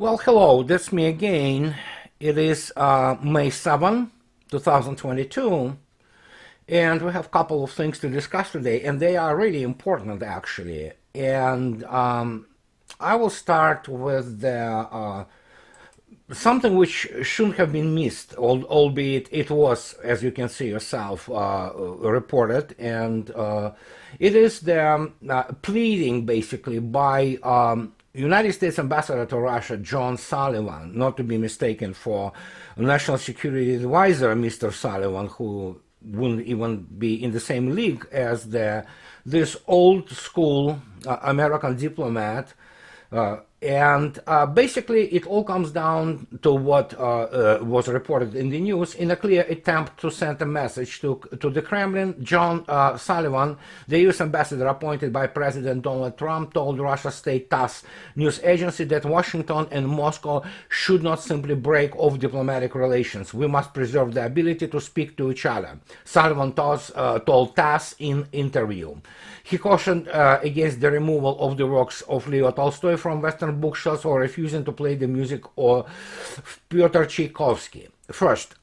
Well, hello, that's me again. It is May 7, 2022, and we have a couple of things to discuss today, and they are really important actually. And I will start with something which shouldn't have been missed, albeit it was, as you can see yourself, reported, and it is the pleading basically by United States Ambassador to Russia, John Sullivan, not to be mistaken for National Security Advisor, Mr. Sullivan, who wouldn't even be in the same league as this old school American diplomat. And basically, it all comes down to what was reported in the news in a clear attempt to send a message to the Kremlin. John Sullivan, the U.S. ambassador appointed by President Donald Trump, told Russia's state TASS news agency that Washington and Moscow should not simply break off diplomatic relations. We must preserve the ability to speak to each other, Sullivan told TASS in interview. He cautioned against the removal of the works of Leo Tolstoy from Western bookshelves or refusing to play the music of Pyotr Tchaikovsky. First,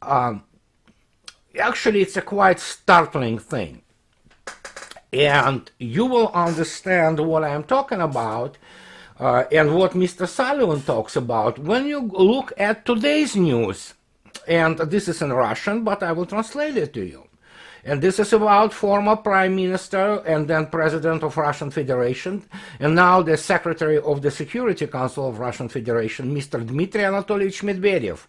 actually it's a quite startling thing, and you will understand what I am talking about and what Mr. Sullivan talks about when you look at today's news. And this is in Russian, but I will translate it to you. And this is about former Prime Minister and then President of Russian Federation, and now the Secretary of the Security Council of Russian Federation, Mr. Dmitry Anatolievich Medvedev,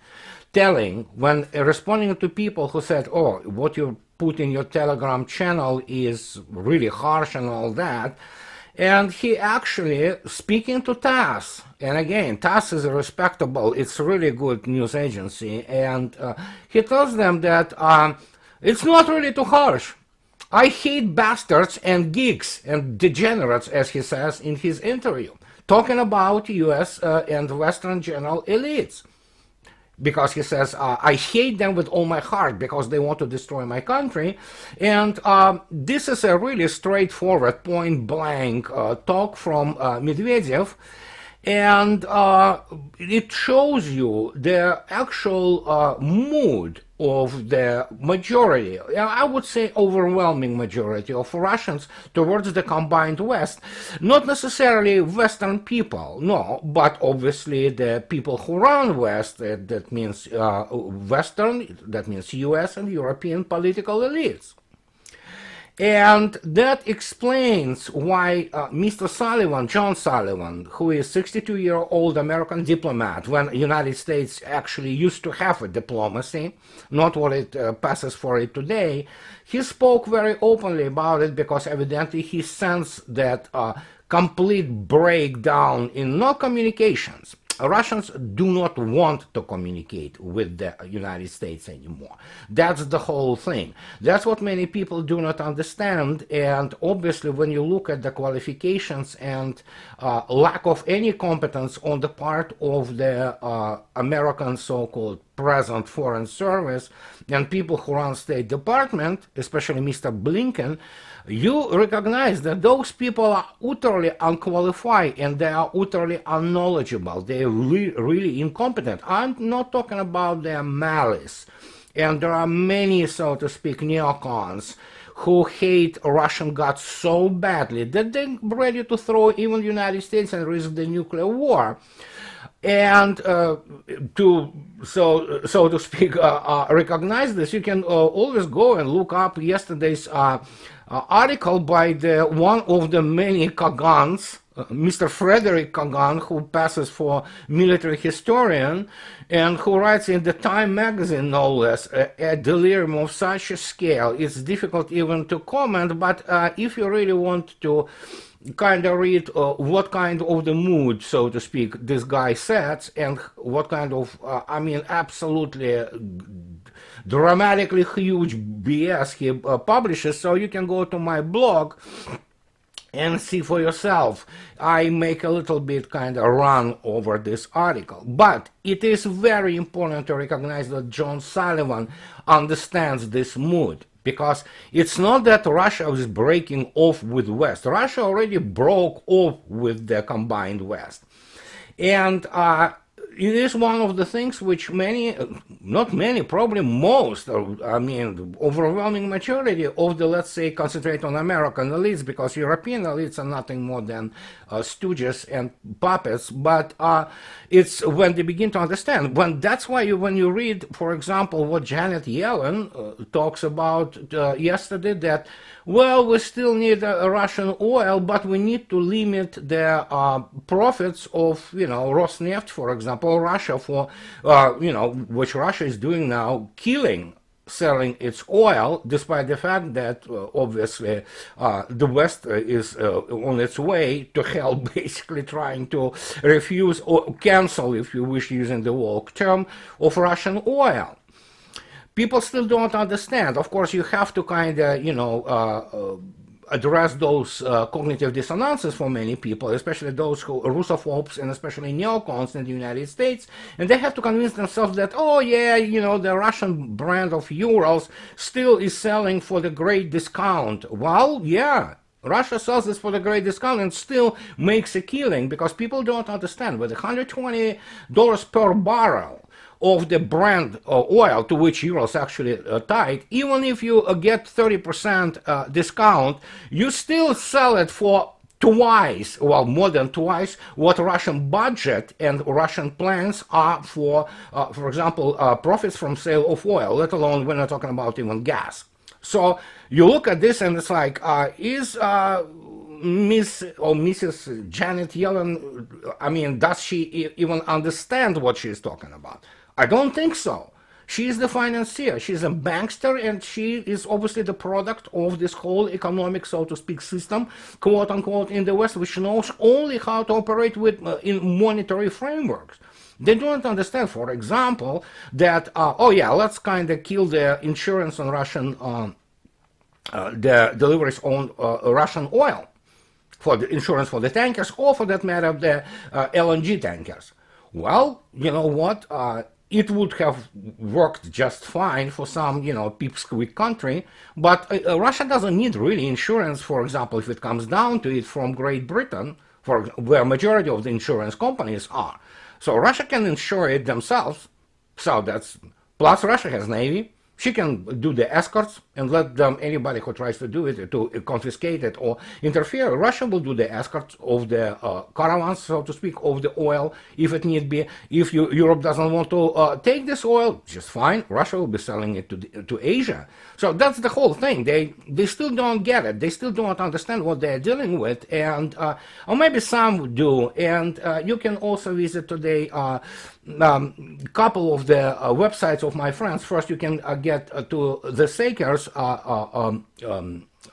telling, when responding to people who said, oh, what you put in your Telegram channel is really harsh and all that, and he actually, speaking to TASS, and again, TASS is a respectable, it's a really good news agency, and he tells them that it's not really too harsh. I hate bastards and geeks and degenerates, as he says in his interview, talking about U.S. And Western general elites. Because he says, I hate them with all my heart because they want to destroy my country. And this is a really straightforward, point-blank talk from Medvedev. And it shows you the actual mood of the majority, I would say overwhelming majority of Russians towards the combined West. Not necessarily Western people, no, but obviously the people who run West, that means Western, that means US and European political elites. And that explains why Mr. Sullivan, John Sullivan, who is 62-year-old American diplomat, when the United States actually used to have a diplomacy, not what it passes for it today, he spoke very openly about it because evidently he sensed that complete breakdown in no communications. Russians do not want to communicate with the United States anymore. That's the whole thing. That's what many people do not understand, and obviously when you look at the qualifications and lack of any competence on the part of the American so-called present foreign service and people who run State Department, especially Mr. Blinken, you recognize that those people are utterly unqualified and they are utterly unknowledgeable. They are really incompetent. I'm not talking about their malice. And there are many, so to speak, neocons who hate Russian gods so badly that they're ready to throw even the United States and risk the nuclear war. And to so to speak recognize this, you can always go and look up yesterday's article by one of the many Kagans, Mr. Frederick Kagan, who passes for military historian and who writes in the Time magazine, no less, a delirium of such a scale. It's difficult even to comment, but if you really want to kind of read what kind of the mood, so to speak, this guy sets and what kind of, I mean, absolutely dramatically huge BS he publishes, so you can go to my blog and see for yourself. I make a little bit kind of run over this article, but it is very important to recognize that John Sullivan understands this mood. Because it's not that Russia is breaking off with West. Russia already broke off with the combined West. And it is one of the things which many, not many, probably most, I mean, overwhelming majority of the, let's say, concentrate on American elites, because European elites are nothing more than stooges and puppets. But it's when they begin to understand. That's why when you read, for example, what Janet Yellen talks about yesterday, that, well, we still need Russian oil, but we need to limit the profits of, Rosneft, for example, Russia, for, which Russia is doing now, selling its oil, despite the fact that obviously the West is on its way to hell, basically trying to refuse or cancel, if you wish, using the woke term, of Russian oil. People still don't understand. Of course, you have to kind of, address those cognitive dissonances for many people, especially those who are Russophobes and especially neocons in the United States. And they have to convince themselves that, oh yeah, the Russian brand of Urals still is selling for the great discount. Well, yeah. Russia sells this for the great discount and still makes a killing, because people don't understand. With $120 per barrel of the brand oil to which Urals actually tied, even if you get 30% discount, you still sell it for twice, well, more than twice, what Russian budget and Russian plans are for example, profits from sale of oil, let alone we're not talking about even gas. So you look at this and it's like, is Miss or Mrs. Janet Yellen, I mean, does she even understand what she's talking about? I don't think so. She is the financier. She's a bankster, and she is obviously the product of this whole economic, so to speak, system, quote unquote, in the West, which knows only how to operate with in monetary frameworks. They don't understand, for example, that oh yeah, let's kind of kill the insurance on Russian the deliveries on Russian oil, for the insurance for the tankers, or for that matter, the LNG tankers. Well, you know what? It would have worked just fine for some, pipsqueak country, but Russia doesn't need really insurance, for example, if it comes down to it, from Great Britain, where majority of the insurance companies are. So Russia can insure it themselves, so plus Russia has Navy. She can do the escorts and let them, anybody who tries to do it, to confiscate it or interfere. Russia will do the escorts of the caravans, so to speak, of the oil, if it need be. If Europe doesn't want to take this oil, just fine. Russia will be selling it to Asia. So that's the whole thing. They still don't get it. They still don't understand what they're dealing with, and or maybe some do. And you can also visit today couple of the websites of my friends. First, you can get to the Sakers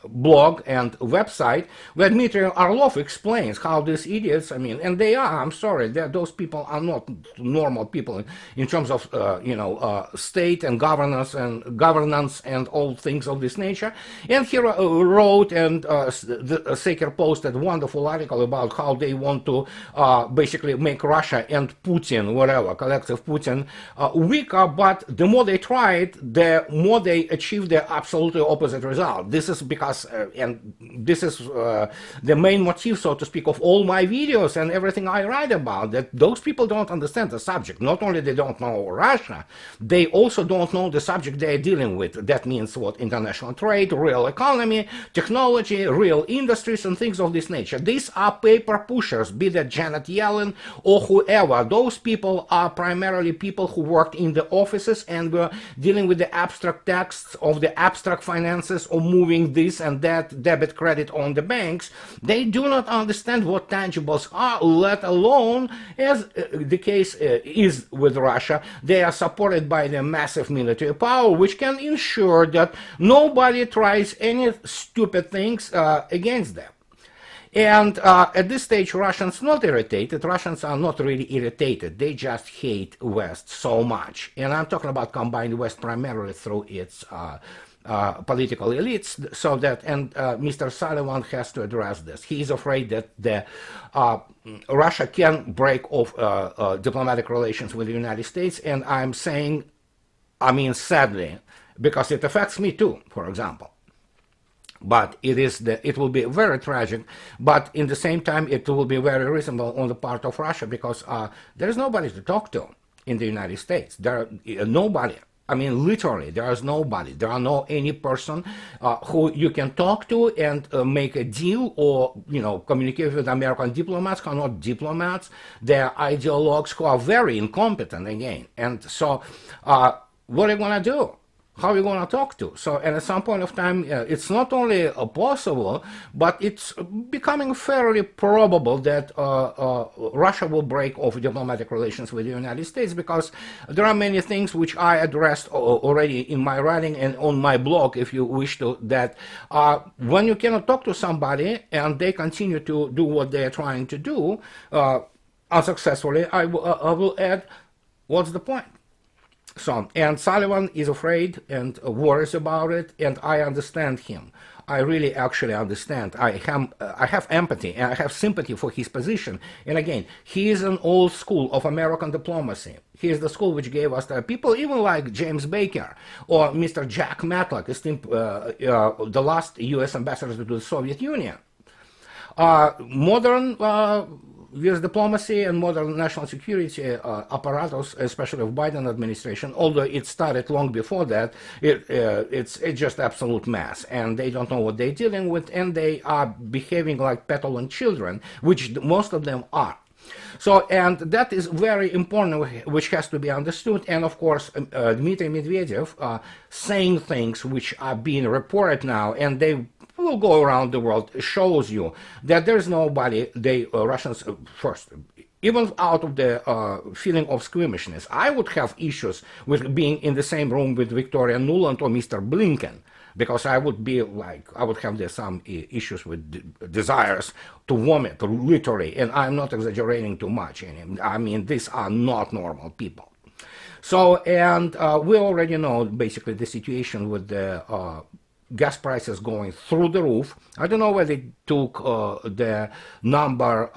blog and website, where Dmitry Orlov explains how these idiots, I mean, and they are, I'm sorry, those people are not normal people in terms of, state and governance and all things of this nature. And he wrote, and the Saker posted a wonderful article about how they want to basically make Russia and Putin, whatever, collective Putin, weaker, but the more they try it, the more they achieve the absolutely opposite result. This is because, and this is the main motif, so to speak, of all my videos and everything I write about, that those people don't understand the subject. Not only they don't know Russia, they also don't know the subject they're dealing with. That means what? International trade, real economy, technology, real industries, and things of this nature. These are paper pushers, be that Janet Yellen or whoever. Those people are primarily people who worked in the offices and were dealing with the abstract texts of the abstract finances, or moving this and that debit credit on the banks. They do not understand what tangibles are, let alone, as the case is with Russia, they are supported by the massive military power, which can ensure that nobody tries any stupid things against them. And at this stage, Russians not irritated. Russians are not really irritated. They just hate West so much. And I'm talking about combined West primarily through its political elites. So that, and Mr. Sullivan has to address this. He is afraid that Russia can break off diplomatic relations with the United States. And I'm saying, I mean, sadly, because it affects me too, for example. But it will be very tragic, but in the same time it will be very reasonable on the part of Russia, because there is nobody to talk to in the United States. There nobody. I mean, literally, there is nobody. There are no any person who you can talk to and make a deal, or communicate with American diplomats who are not diplomats. They're ideologues who are very incompetent again. And so, what are you gonna do? How are you going to talk to? So, and at some point of time, it's not only possible, but it's becoming fairly probable that Russia will break off diplomatic relations with the United States, because there are many things which I addressed already in my writing and on my blog, if you wish to, that when you cannot talk to somebody and they continue to do what they are trying to do unsuccessfully, I will add, what's the point? So, and Sullivan is afraid and worries about it, and I understand him. I really actually understand. I have empathy and I have sympathy for his position. And again, he is an old school of American diplomacy. He is the school which gave us the people even like James Baker or Mr. Jack Matlock, the last U.S. ambassador to the Soviet Union. Modern U.S. diplomacy and modern national security apparatus, especially of Biden administration, although it started long before that, it's just absolute mess, and they don't know what they're dealing with, and they are behaving like petulant children, which most of them are. So, and that is very important, which has to be understood. And of course, Dmitry Medvedev saying things which are being reported now, and they will go around the world, shows you that there's nobody, Russians, first, even out of the feeling of squeamishness, I would have issues with being in the same room with Victoria Nuland or Mr. Blinken, because I would be like, I would have some issues with desires to vomit, literally, and I'm not exaggerating too much. I mean, these are not normal people. So, and we already know basically the situation with the gas prices going through the roof. I don't know whether they took the number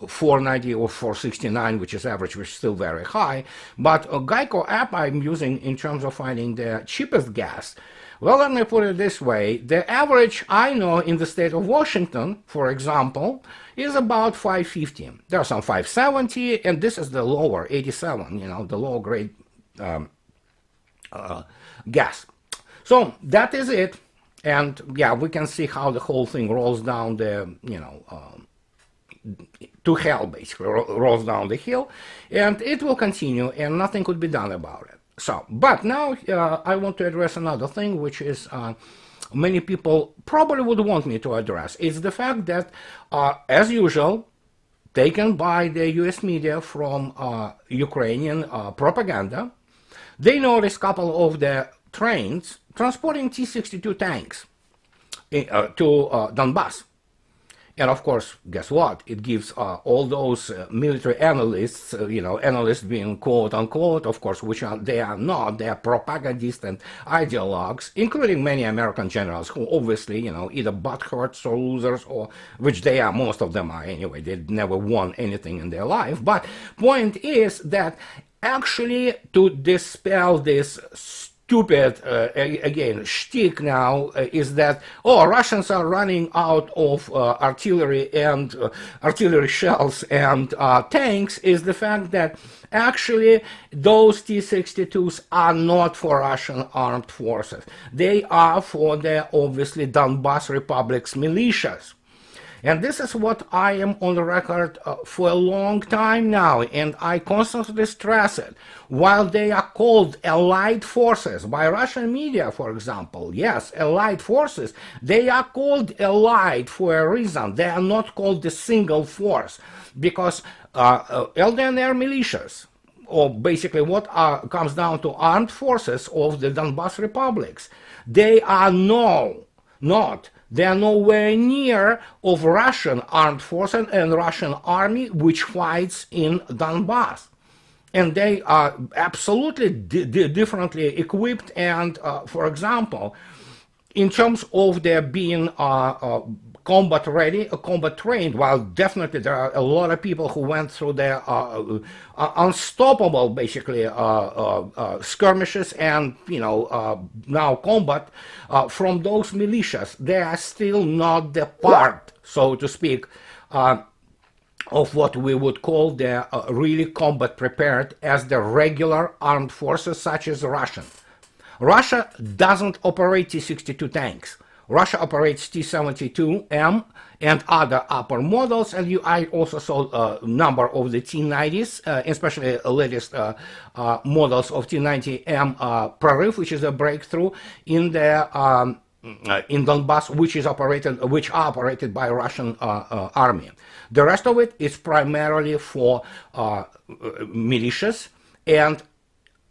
490 or 469, which is average, which is still very high. But a Geico app I'm using in terms of finding the cheapest gas. Well, let me put it this way. The average I know in the state of Washington, for example, is about 550. There are some 570, and this is the lower, 87, the low grade gas. So that is it, and yeah, we can see how the whole thing rolls down the, to hell, basically, rolls down the hill, and it will continue, and nothing could be done about it. So, but now I want to address another thing, which is many people probably would want me to address. It's the fact that, as usual, taken by the U.S. media from Ukrainian propaganda, they noticed a couple of the trains transporting T-62 tanks to Donbass. And of course, guess what? It gives all those military analysts, analysts being quote unquote, of course, which they are not, they are propagandists and ideologues, including many American generals who obviously, either butthurts or losers, or which they are, most of them are anyway, they never won anything in their life. But point is that actually to dispel this stupid, again, shtick now is that, Russians are running out of artillery and artillery shells and tanks, is the fact that actually those T-62s are not for Russian armed forces. They are for the, obviously, Donbass Republic's militias. And this is what I am on the record for a long time now, and I constantly stress it. While they are called allied forces by Russian media, for example, yes, allied forces, they are called allied for a reason. They are not called the single force, because LDNR militias, or basically what comes down to armed forces of the Donbass republics, they are they are nowhere near of Russian armed forces and Russian army which fights in Donbass. And they are absolutely differently equipped. And, for example, in terms of their being combat ready, combat trained. While definitely there are a lot of people who went through the unstoppable, basically, skirmishes and now combat from those militias. They are still not the part, so to speak, of what we would call the really combat prepared as the regular armed forces, such as Russian. Russia doesn't operate T-62 tanks. Russia operates T-72M and other upper models, and I also saw a number of the T-90s, especially latest models of T-90M Prorыв, which is a breakthrough in the in Donbass, which are operated by Russian army. The rest of it is primarily for militias, and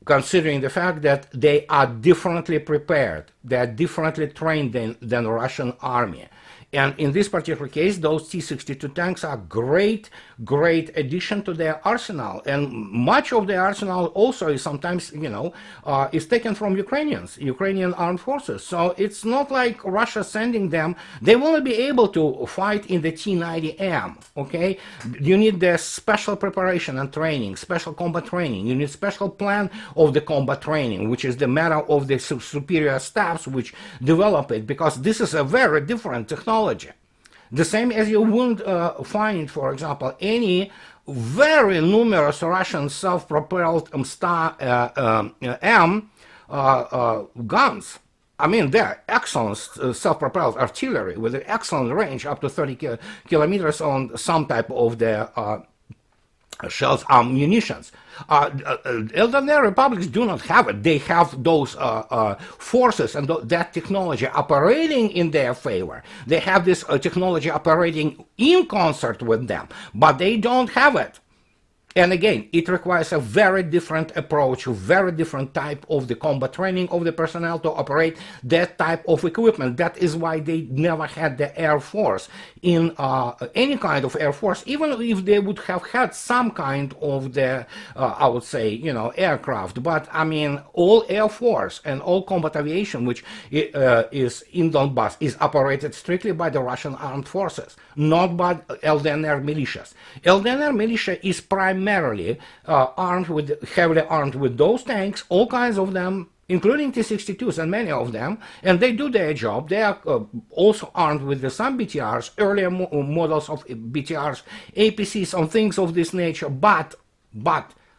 considering the fact that they are differently prepared, they are differently trained than Russian army. And in this particular case, those T-62 tanks are great addition to their arsenal. And much of the arsenal also is sometimes, is taken from Ukrainian armed forces. So it's not like Russia sending them. They won't be able to fight in the T-90M, okay? You need the special preparation and training, special combat training. You need special plan of the combat training, which is the matter of the superior staffs which develop it, because this is a very different technology. The same as you wouldn't find, for example, any very numerous Russian self-propelled Star-M guns. I mean, they're excellent self-propelled artillery with an excellent range, up to 30 kilometers on some type of the shells, munitions. Elderly republics do not have it. They have those forces and that technology operating in their favor. They have this technology operating in concert with them, but they don't have it. And again, it requires a very different approach, a very different type of the combat training of the personnel to operate that type of equipment. That is why they never had the Air Force in any kind of Air Force, even if they would have had some kind of the, I would say, aircraft. But I mean, all Air Force and all combat aviation, which is in Donbass, is operated strictly by the Russian armed forces, not by LDNR militias. LDNR militia is primarily heavily armed with those tanks, all kinds of them, including T-62s and many of them, and they do their job. They are also armed with some BTRs, earlier models of BTRs, APCs, and things of this nature, but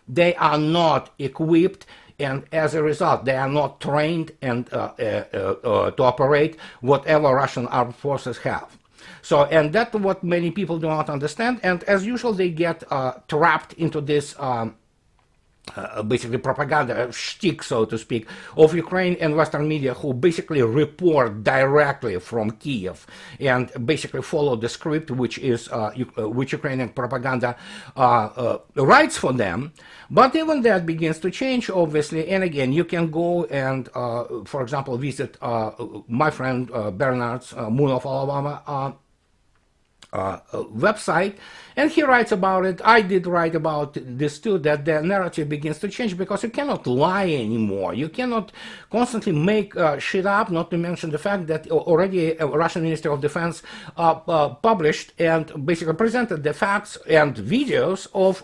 they are not equipped, and as a result, they are not trained and to operate whatever Russian armed forces have. So, and that's what many people do not understand, and as usual, they get trapped into this basically propaganda shtick, so to speak, of Ukraine and Western media, who basically report directly from Kiev and basically follow the script which is which Ukrainian propaganda writes for them. But even that begins to change, obviously. And again, you can go and, for example, visit my friend Bernard's Moon of Alabama website, and he writes about it. I did write about this too, that the narrative begins to change, because you cannot lie anymore. You cannot constantly make shit up, not to mention the fact that already a Russian Ministry of Defense published and basically presented the facts and videos of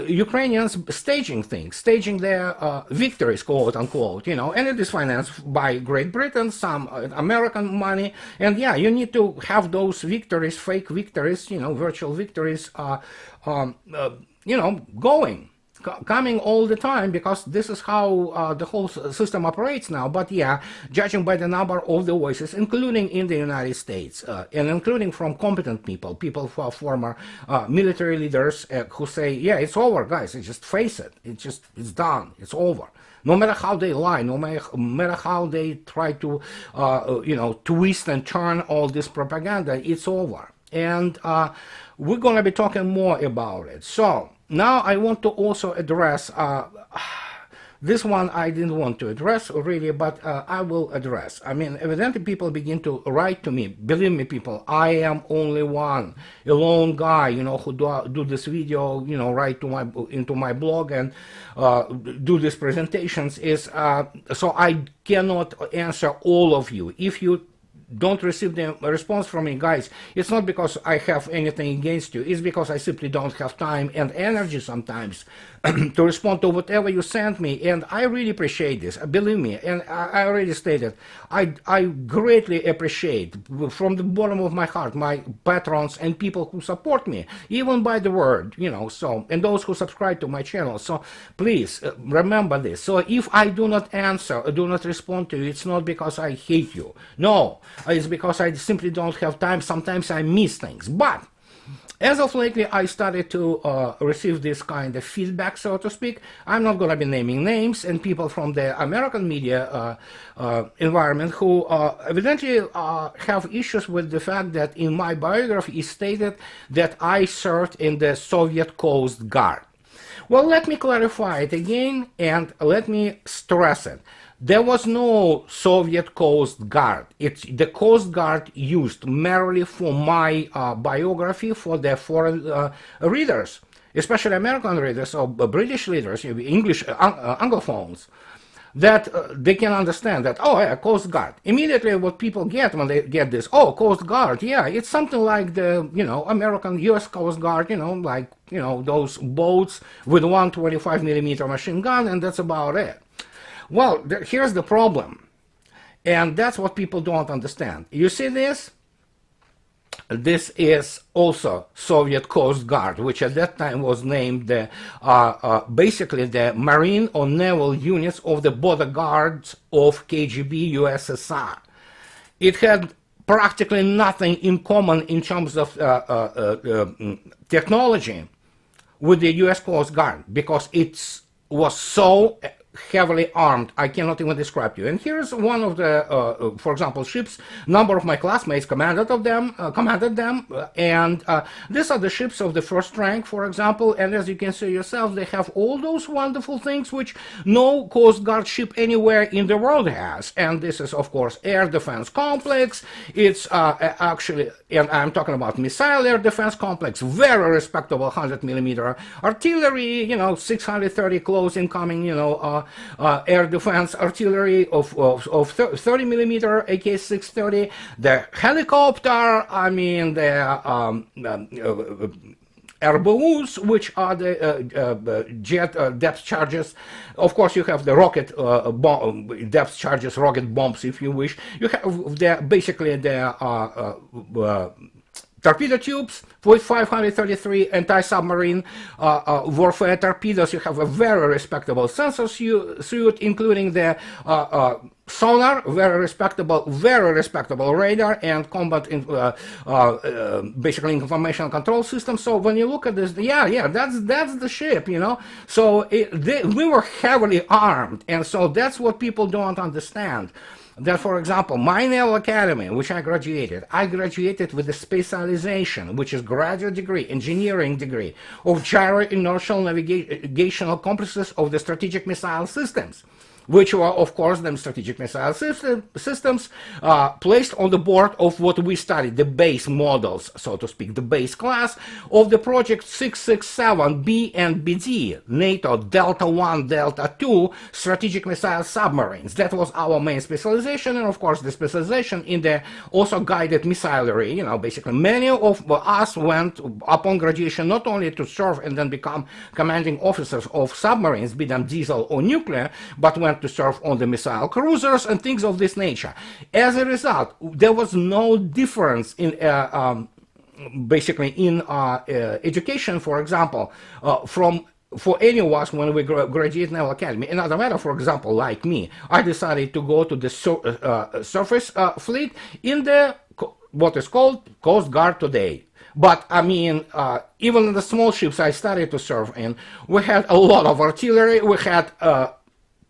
Ukrainians staging things, staging their victories, quote unquote, and it is financed by Great Britain, some American money, and yeah, you need to have those victories, fake victories, virtual victories, going, coming all the time, because this is how the whole system operates now. But yeah, judging by the number of the voices, including in the United States, and including from competent people who are former military leaders who say, yeah, it's over, guys, just face it, it's done, it's over. No matter how they lie, no matter how they try to, twist and turn all this propaganda, it's over. And we're going to be talking more about it. So now I want to also address this one. I didn't want to address really, but I will address. I mean, evidently people begin to write to me. Believe me, people, I am only one, a lone guy, who do this video, write into my blog and do these presentations. So I cannot answer all of you. If you don't receive the response from me, guys, it's not because I have anything against you. It's because I simply don't have time and energy sometimes to respond to whatever you send me. And I really appreciate this, believe me. And I already stated, I greatly appreciate from the bottom of my heart my patrons and people who support me, even by the word, you know, so, and those who subscribe to my channel. So please remember this. So if I do not answer or do not respond to you, it's not because I hate you. No, it's because I simply don't have time. Sometimes I miss things. But as of lately, I started to receive this kind of feedback, so to speak. I'm not going to be naming names, and people from the American media environment who evidently have issues with the fact that in my biography it stated that I served in the Soviet Coast Guard. Well, let me clarify it again, and let me stress it. There was no Soviet Coast Guard. It's the Coast Guard used merely for my biography for the foreign readers, especially American readers or British readers, English Anglophones, that they can understand that, oh, yeah, Coast Guard. Immediately what people get when they get this, oh, Coast Guard, yeah, it's something like the, you know, American U.S. Coast Guard, you know, like, you know, those boats with 125mm machine gun, and that's about it. Well, here's the problem, and that's what people don't understand. You see this? This is also Soviet Coast Guard, which at that time was named the, basically the Marine or Naval units of the border guards of KGB USSR. It had practically nothing in common in terms of technology with the US Coast Guard, because it was so heavily armed, I cannot even describe to you. And here's one of the, for example, ships. Number of my classmates commanded them, and these are the ships of the first rank, for example. And as you can see yourself, they have all those wonderful things which no Coast Guard ship anywhere in the world has. And this is, of course, air defense complex. It's actually, and I'm talking about missile air defense complex, very respectable 100mm artillery, you know, 630 close incoming, you know, air defense artillery of 30mm AK-630, the helicopter, I mean the RBUs, which are the jet depth charges. Of course, you have the rocket depth charges, rocket bombs, if you wish. You have the, basically the torpedo tubes with 533 anti-submarine warfare torpedoes. You have a very respectable sensor suit, including the sonar, very respectable radar, and combat basically information control system. So when you look at this, yeah, that's the ship, you know. So we were heavily armed, and so that's what people don't understand. That, for example, my Naval Academy, which I graduated with a specialization, which is graduate degree, engineering degree, of gyro-inertial navigational complexes of the strategic missile systems, which were, of course, the strategic missile systems placed on the board of what we studied, the base models, so to speak, the base class of the Project 667B and BD, NATO Delta 1, Delta 2 strategic missile submarines. That was our main specialization, and of course the specialization in the also guided missilery. You know, basically many of us went upon graduation not only to serve and then become commanding officers of submarines, be them diesel or nuclear, but went to serve on the missile cruisers and things of this nature. As a result, there was no difference in basically in education, for example, for any of us when we graduate Naval Academy. Another matter, for example, like me, I decided to go to the surface fleet in the what is called Coast Guard today. But I mean, even in the small ships I started to serve in, we had a lot of artillery, we had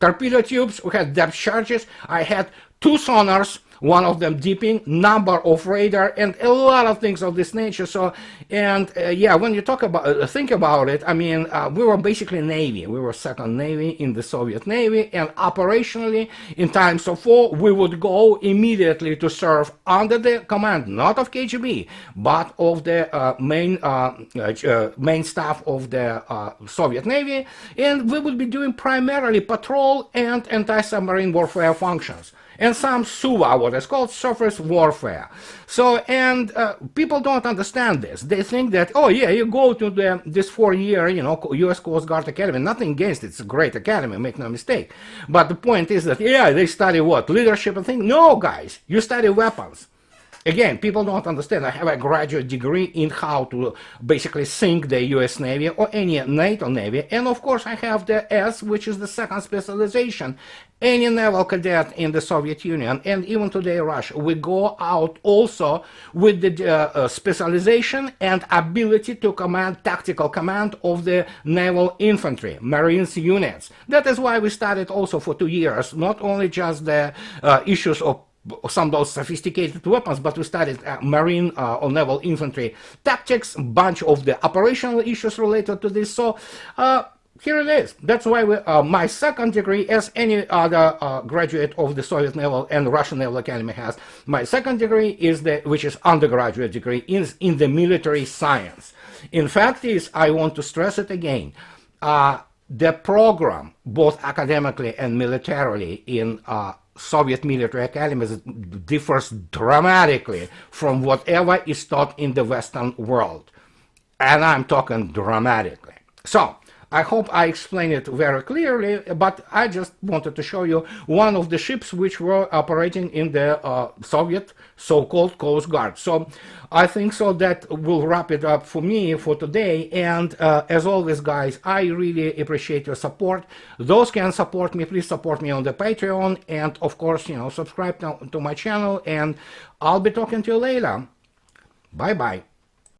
torpedo tubes, we had depth charges, I had 2 sonars, one of them dipping, number of radar, and a lot of things of this nature. So, and yeah, when you talk about, think about it, I mean, we were basically Navy. We were second Navy in the Soviet Navy, and operationally, in times of war, we would go immediately to serve under the command, not of KGB, but of the main staff of the Soviet Navy, and we would be doing primarily patrol and anti-submarine warfare functions. and some SUVA, what is called surface warfare. So, and people don't understand this. They think that, oh yeah, you go to this 4-year, U.S. Coast Guard Academy. Nothing against it. It's a great academy, make no mistake. But the point is that, yeah, they study what? Leadership and things? No, guys. You study weapons. Again, people don't understand. I have a graduate degree in how to basically sink the U.S. Navy or any NATO Navy. And of course, I have the S, which is the second specialization. Any naval cadet in the Soviet Union, and even today Russia, we go out also with the specialization and ability to command, tactical command of the naval infantry, Marines units. That is why we started also for 2 years, not only just the issues of some of those sophisticated weapons, but we studied marine or naval infantry tactics, a bunch of the operational issues related to this. So here it is. That's why my second degree, as any other graduate of the Soviet Naval and Russian Naval Academy has, my second degree is which is undergraduate degree, is in the military science. In fact, I want to stress it again. The program, both academically and militarily, in Soviet military academies differs dramatically from whatever is taught in the Western world. And I'm talking dramatically. So, I hope I explained it very clearly, but I just wanted to show you one of the ships which were operating in the Soviet so-called Coast Guard. So I think so that will wrap it up for me for today. And as always, guys, I really appreciate your support. Those can support me, please support me on the Patreon. And of course, subscribe to my channel. And I'll be talking to you later. Bye-bye.